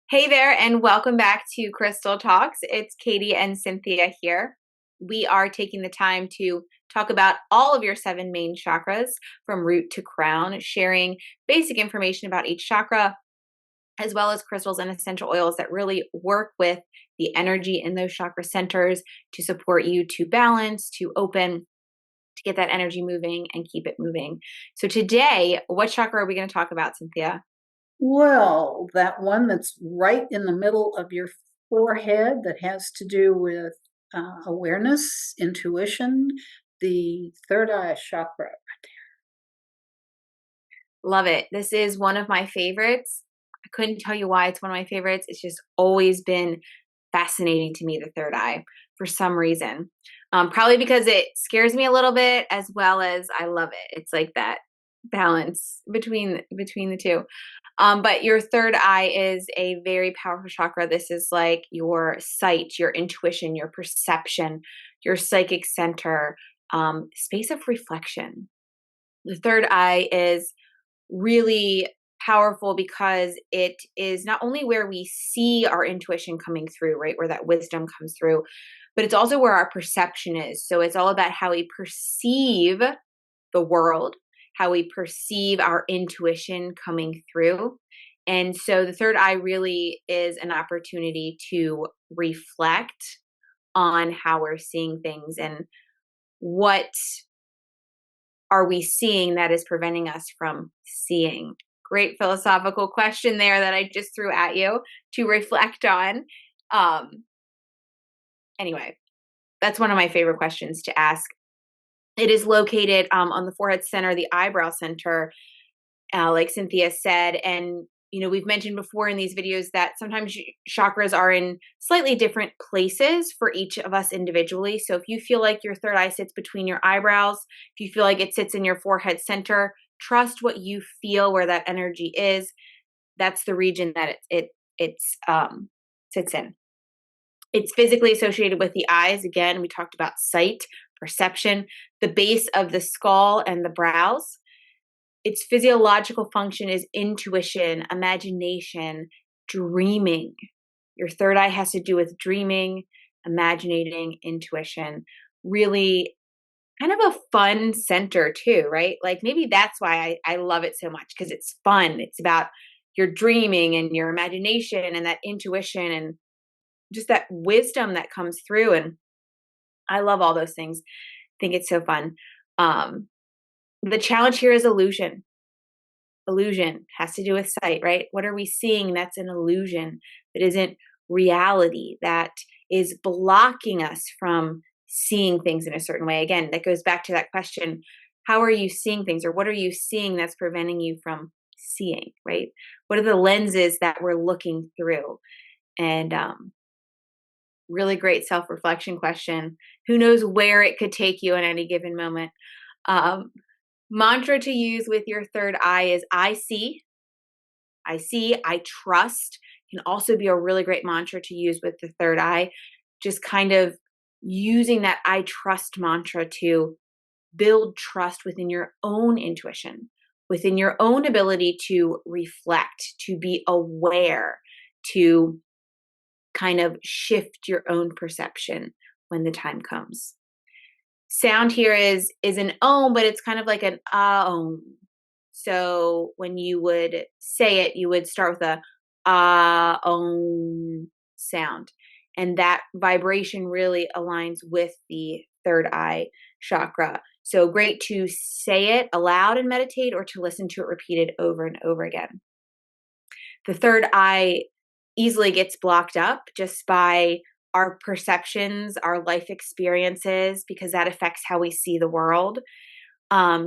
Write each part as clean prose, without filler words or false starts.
Hey there, and welcome back to Crystal Talks. It's Katie and Cynthia here. We are taking the time to talk about all of your 7 main chakras from root to crown, sharing basic information about each chakra, as well as crystals and essential oils that really work with the energy in those chakra centers to support you to balance, to open, to get that energy moving and keep it moving. So today, what chakra are we going to talk about, Cynthia? Well, that one that's right in the middle of your forehead that has to do with awareness, intuition, the third eye chakra. Love it. This is one of my favorites. I couldn't tell you why it's one of my favorites. It's just always been fascinating to me, the third eye, for some reason. Probably because it scares me a little bit, as well as I love it. It's like that balance between the two. But your third eye is a very powerful chakra. This is like your sight, your intuition, your perception, your psychic center, space of reflection. The third eye is really powerful because it is not only where we see our intuition coming through, right, where that wisdom comes through, but it's also where our perception is. So it's all about how we perceive the world, how we perceive our intuition coming through. And so the third eye really is an opportunity to reflect on how we're seeing things and what are we seeing that is preventing us from seeing? Great philosophical question there that I just threw at you to reflect on. Um, anyway, that's one of my favorite questions to ask. It is located on the forehead center, the eyebrow center, like Cynthia said. And, we've mentioned before in these videos that sometimes chakras are in slightly different places for each of us individually. So if you feel like your third eye sits between your eyebrows, if you feel like it sits in your forehead center, trust what you feel where that energy is. That's the region that it sits in. It's physically associated with the eyes. Again, we talked about sight, perception, the base of the skull and the brows. Its physiological function is intuition, imagination, dreaming. Your third eye has to do with dreaming, imaginating, intuition. Really kind of a fun center too, right? Like maybe that's why I love it so much because it's fun. It's about your dreaming and your imagination and that intuition and just that wisdom that comes through. And I love all those things. I think it's so fun. Um, the challenge here is illusion. Illusion has to do with sight, right? What are we seeing that's an illusion, that isn't reality, that is blocking us from seeing things in a certain way? Again, that goes back to that question, how are you seeing things, or what are you seeing that's preventing you from seeing, right? What are the lenses that we're looking through? And really great self-reflection question. Who knows where it could take you in any given moment? Um, Mantra to use with your third eye is I trust. Can also be a really great mantra to use with the third eye. Just kind of using that I trust mantra to build trust within your own intuition, within your own ability to reflect, to be aware, to kind of shift your own perception when the time comes. Sound here is an om, but it's kind of like an om. So when you would say it, you would start with a om sound. And that vibration really aligns with the third eye chakra. So great to say it aloud and meditate, or to listen to it repeated over and over again. The third eye easily gets blocked up just by our perceptions, our life experiences, because that affects how we see the world.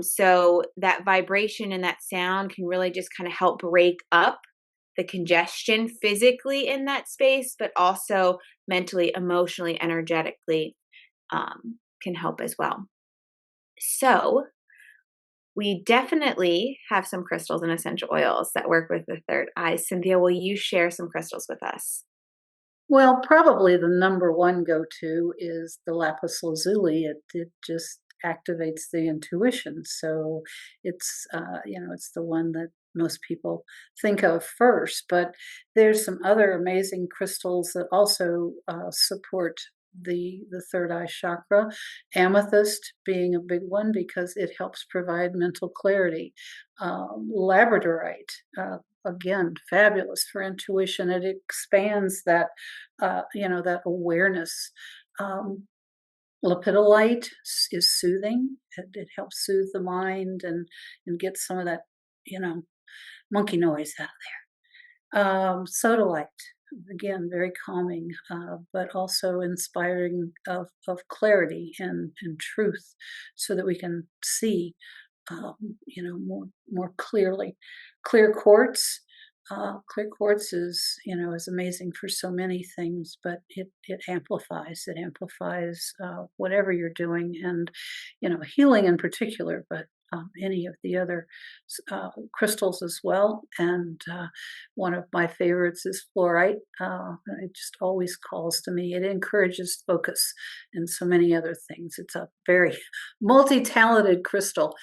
So that vibration and that sound can really just kind of help break up the congestion physically in that space, but also mentally, emotionally, energetically can help as well. So we definitely have some crystals and essential oils that work with the third eye. Cynthia, will you share some crystals with us? Well, probably the number one go-to is the Lapis Lazuli. It just activates the intuition. So it's it's the one that most people think of first, but there's some other amazing crystals that also support the third eye chakra. Amethyst being a big one because it helps provide mental clarity. Labradorite, again, fabulous for intuition. It expands that, that awareness. Um, Lepidolite is soothing. It helps soothe the mind and get some of that, monkey noise out. Sodalite, again, very calming, but also inspiring of clarity and truth, so that we can see, more clearly. Clear quartz. Clear quartz is amazing for so many things, but it amplifies. It amplifies whatever you're doing, and healing in particular, but any of the other crystals as well. And one of my favorites is fluorite. It just always calls to me. It encourages focus and so many other things. It's a very multi-talented crystal,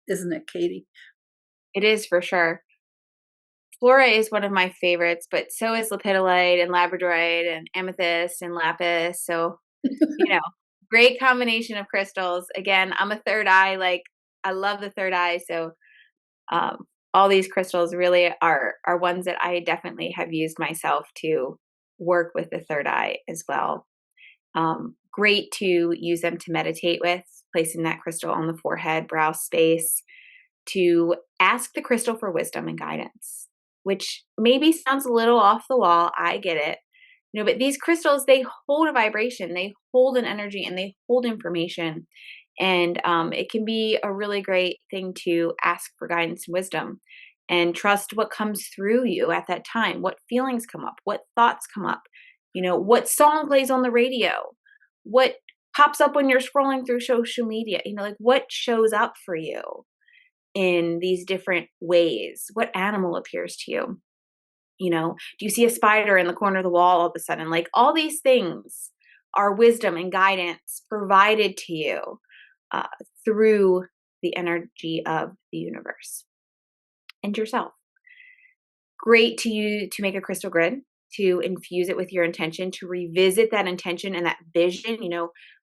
isn't it, Katie? It is for sure. Fluorite is one of my favorites, but so is Lepidolite and Labradorite and Amethyst and Lapis. So, you know, great combination of crystals. Again, I'm a third eye, like I love the third eye. So, all these crystals really are ones that I definitely have used myself to work with the third eye as well. Great to use them to meditate with, placing that crystal on the forehead, brow space, to ask the crystal for wisdom and guidance, which maybe sounds a little off the wall. I get it. But these crystals, they hold a vibration, they hold an energy, and they hold information. And it can be a really great thing to ask for guidance and wisdom and trust what comes through you at that time, what feelings come up, what thoughts come up, what song plays on the radio, what pops up when you're scrolling through social media, like what shows up for you in these different ways, what animal appears to you. Do you see a spider in the corner of the wall all of a sudden? Like all these things are wisdom and guidance provided to you uh, through the energy of the universe and yourself. Great to make a crystal grid, to infuse it with your intention, to revisit that intention and that vision. We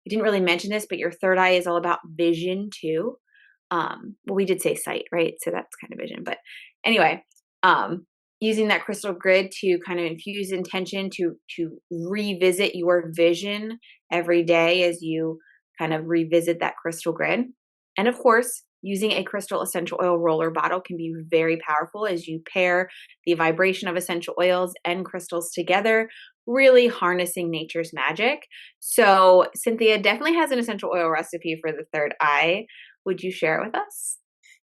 didn't really mention this, but your third eye is all about vision too. Well, we did say sight, right? So that's kind of vision. But anyway, using that crystal grid to kind of infuse intention, to revisit your vision every day as you kind of revisit that crystal grid. And of course, using a crystal essential oil roller bottle can be very powerful as you pair the vibration of essential oils and crystals together, really harnessing nature's magic. So Cynthia definitely has an essential oil recipe for the third eye. Would you share it with us?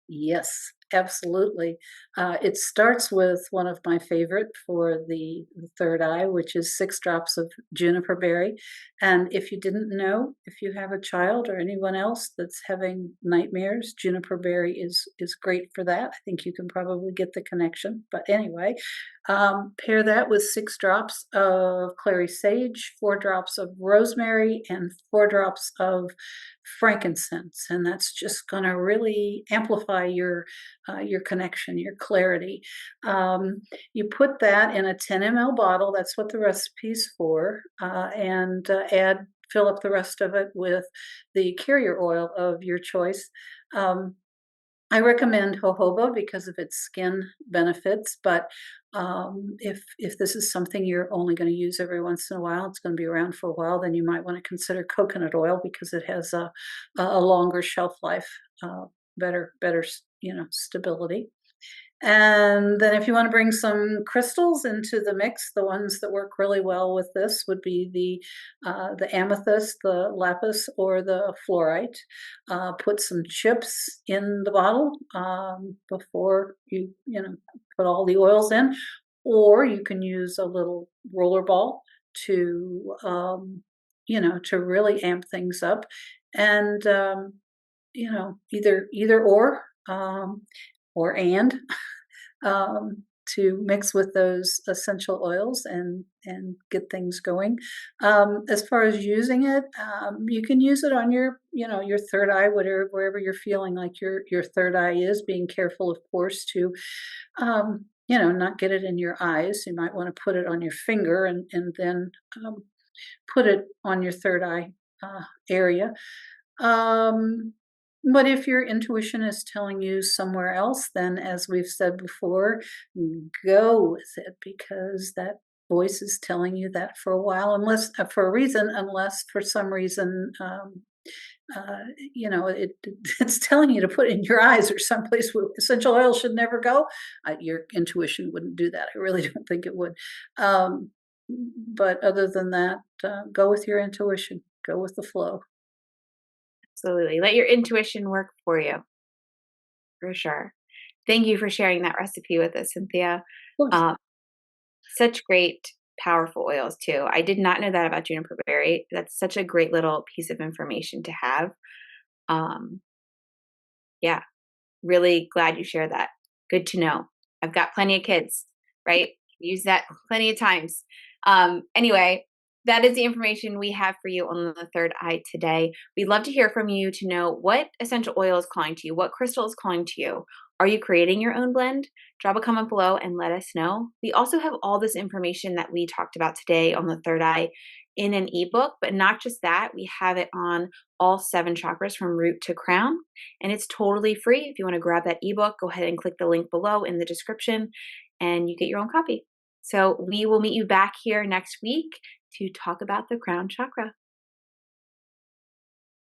Yes, absolutely. It starts with one of my favorite for the third eye, which is 6 drops of Juniper Berry. And if you didn't know, if you have a child or anyone else that's having nightmares, Juniper Berry is great for that. I think you can probably get the connection. But anyway, pair that with 6 drops of Clary Sage, 4 drops of Rosemary, and 4 drops of frankincense, and that's just going to really amplify your connection, your clarity. You put that in a 10 ml bottle. That's what the recipe's for, and fill up the rest of it with the carrier oil of your choice. I recommend jojoba because of its skin benefits, but if this is something you're only going to use every once in a while, it's going to be around for a while, then you might want to consider coconut oil because it has a longer shelf life, better stability. And then if you want to bring some crystals into the mix, the ones that work really well with this would be the amethyst, the lapis, or the fluorite. Put some chips in the bottle before you put all the oils in, or you can use a little roller ball to to really amp things up, and either or and to mix with those essential oils and get things going. As far as using it, you can use it on your, your third eye, wherever you're feeling like your third eye is. Being careful, of course, to not get it in your eyes. You might want to put it on your finger and then put it on your third eye area. But if your intuition is telling you somewhere else, then as we've said before, go with it, because that voice is telling you that for a while, unless for a reason, unless for some reason, it's telling you to put it in your eyes or someplace where essential oil should never go. Your intuition wouldn't do that. I really don't think it would. But other than that, go with your intuition. Go with the flow. Absolutely. Let your intuition work for you, for sure. Thank you for sharing that recipe with us, Cynthia. Of course. Such great, powerful oils, too. I did not know that about Juniper Berry. That's such a great little piece of information to have. Yeah, really glad you shared that. Good to know. I've got plenty of kids, right? Use that plenty of times. Anyway, that is the information we have for you on the third eye today. We'd love to hear from you to know what essential oil is calling to you, what crystal is calling to you. Are you creating your own blend? Drop a comment below and let us know. We also have all this information that we talked about today on the third eye in an ebook, but not just that, we have it on all 7 chakras from root to crown, and it's totally free. If you want to grab that ebook, go ahead and click the link below in the description and you get your own copy. So we will meet you back here next week to talk about the crown chakra.